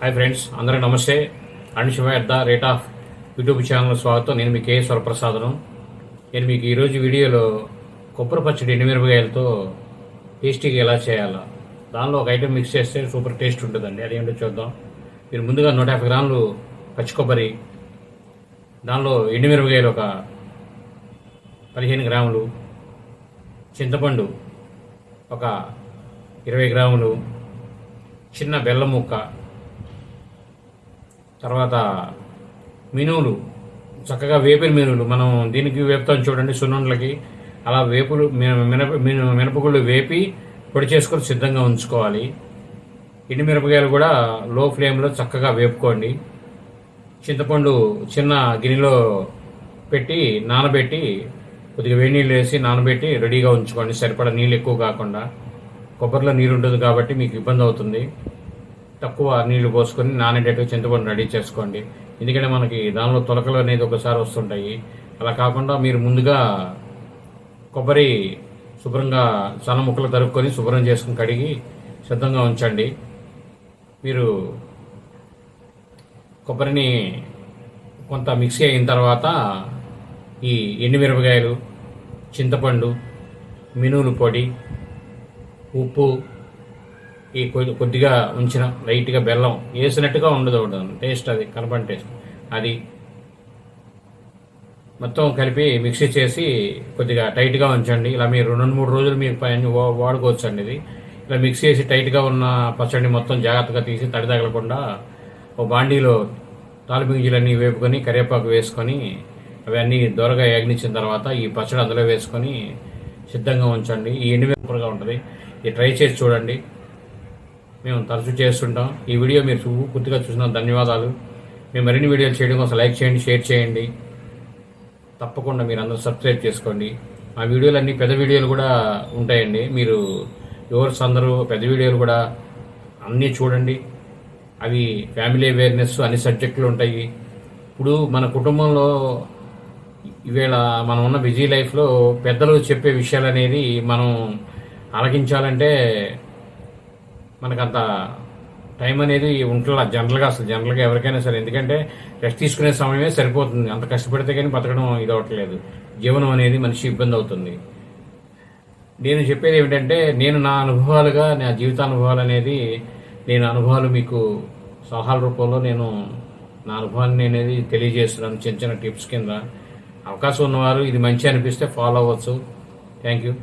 Hi friends, అందరికీ నమస్తే. And Shiva at the rate of YouTube channel స్వాగతం. నేను మీ కే స్వరప్రసాదను. నేను మీకు ఈరోజు వీడియోలో కొబ్బరి పచ్చడి ఎండుమిరపకాయలతో టేస్టీగా ఎలా చేయాలో దానిలో ఒక ఐటెం మిక్స్ చేస్తే సూపర్ టేస్ట్ ఉంటుందండి. అదేంటో చూద్దాం. మీరు ముందుగా 150 గ్రాములు పచ్చి కొబ్బరి, దానిలో ఎండుమిరపకాయలు ఒక 15 గ్రాములు, చింతపండు ఒక 20 గ్రాములు, చిన్న బెల్లం ముక్క, తర్వాత మినువులు, చక్కగా వేపిన మినువులు. మనం దీనికి వేపుతాం చూడండి, సున్నుండలకి. అలా వేపులు మినపగుళ్ళు వేపి పొడి చేసుకొని సిద్ధంగా ఉంచుకోవాలి. ఎండుమిరపకాయలు కూడా లో ఫ్లేమ్లో చక్కగా వేపుకోండి. చింతపండు చిన్న గిన్నెలో పెట్టి నానబెట్టి కొద్దిగా వేడి నీళ్ళు వేసి నానబెట్టి రెడీగా ఉంచుకోండి. సరిపడా నీళ్ళు ఎక్కువ కాకుండా. కొబ్బరిలో నీరు ఉంటుంది కాబట్టి మీకు ఇబ్బంది అవుతుంది. తక్కువ నీళ్లు పోసుకొని నానేటట్టుగా చింతపండు రెడీ చేసుకోండి. ఎందుకంటే మనకి దానిలో తొలకలు అనేది ఒకసారి వస్తుంటాయి. అలా కాకుండా మీరు ముందుగా కొబ్బరి శుభ్రంగా సన్న ముక్కలు తరుక్కొని శుభ్రం చేసుకుని కడిగి సిద్ధంగా ఉంచండి. మీరు కొబ్బరిని కొంత మిక్సీ అయిన తర్వాత ఈ ఎండుమిరపకాయలు, చింతపండు, మినువులు పొడి, ఉప్పు, ఈ కొద్దిగా ఉంచిన లైట్గా బెల్లం వేసినట్టుగా ఉండదు టేస్ట్, అది కనపడి టేస్ట్, అది మొత్తం కలిపి మిక్సీ చేసి కొద్దిగా టైట్గా ఉంచండి. ఇలా మీరు 2-3 రోజులు మీకు పైన వాడుకోవచ్చండి. ఇది ఇలా మిక్సీ చేసి టైట్గా ఉన్న పచ్చడిని మొత్తం జాగ్రత్తగా తీసి తడి తగలకుండా ఓ బాండీలో తాలింపు గింజలన్నీ వేపుకొని కరివేపాకు వేసుకొని అవన్నీ దూరగా ఏగనిచ్చిన తర్వాత ఈ పచ్చడి అందులో వేసుకొని సిద్ధంగా ఉంచండి. ఈ ఎండుమిరపగా ఉంటుంది. ఇది ట్రై చేసి చూడండి. మేము తరచూ చేస్తుంటాం. ఈ వీడియో మీరు పూర్తిగా చూసిన ధన్యవాదాలు. మేము మరిన్ని వీడియోలు చేయడం కోసం లైక్ చేయండి, షేర్ చేయండి. తప్పకుండా మీరు అందరూ సబ్స్క్రైబ్ చేసుకోండి. మా వీడియోలు అన్నీ పెద్ద వీడియోలు కూడా ఉంటాయండి. మీరు వ్యూవర్స్ అందరూ పెద్ద వీడియోలు కూడా అన్నీ చూడండి. అవి ఫ్యామిలీ అవేర్నెస్ అన్ని సబ్జెక్టులు ఉంటాయి. ఇప్పుడు మన కుటుంబంలో ఈవేళ మనం ఉన్న బిజీ లైఫ్లో పెద్దలు చెప్పే విషయాలు అనేది మనం ఆలకించాలంటే మనకంత టైం అనేది ఉంటుందా జనరల్గా ఎవరికైనా సరే. ఎందుకంటే రెస్ట్ తీసుకునే సమయమే సరిపోతుంది. అంత కష్టపడితే కానీ బతకడం ఇది అవ్వట్లేదు. జీవనం అనేది మనిషి ఇబ్బంది అవుతుంది. నేను చెప్పేది ఏమిటంటే, నేను నా అనుభవాలుగా, నా జీవితానుభవాలు అనేది అనుభవాలు మీకు సలహాల రూపంలో నేను నా అనుభవాన్ని అనేది తెలియజేస్తున్నాను. చిన్న చిన్న టిప్స్ కింద. అవకాశం ఉన్నవారు ఇది మంచి అనిపిస్తే ఫాలో అవ్వచ్చు. Thank you.